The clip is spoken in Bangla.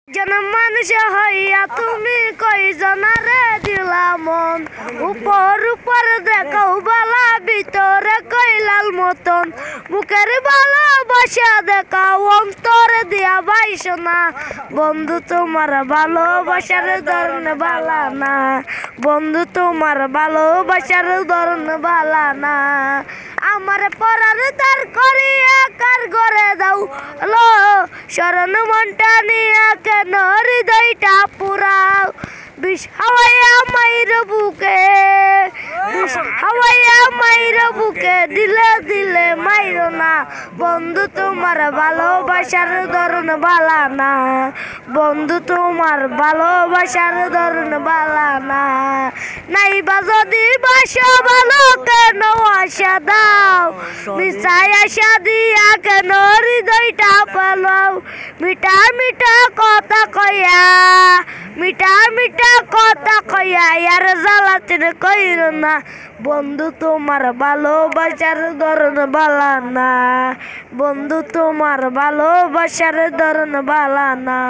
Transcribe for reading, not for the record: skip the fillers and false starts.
জন মানুষ হইয়া তুমি কইজনারে দিলা মন, উপর উপর দেখাও বালা ভিতরে কইলাল মতন, মুখের ভালোবাসা দেখাও অন্তরে দিয়া বাইসো না। বন্ধু তোমার ভালোবাসার ধরন বালা না, বন্ধু তোমার ভালোবাসার ধরন বালা না। আমার পরার তার করিয়া কার ঘরে দাও লো, শরণ মনটা নিয়া কেন হৃদয়টা পুরাও। বিষ হাওয়াইয়া মাইর বুকে, বিষ হাওয়াইয়া মাইর বুকে, দিলে দিলে মাইর না। বন্ধু তোমার ভালোবাসার ধরন বালা না, বন্ধু তোমার ভালোবাসার ধরন বালা না। নাইবা যদি বাসা ভালো কেন আশা দাও, মিশাই আশা দিয়া কেন হৃদয়টা পালাও। মিঠা মিঠা কথা কইয়া, মিঠা মিঠা কথা কইয়া আর জ্বালাতেন কইর না। বন্ধু তোমার ভালোবাসার ধরন বালা না, বন্ধু তোমার ভালোবাসার ধরন বালা না।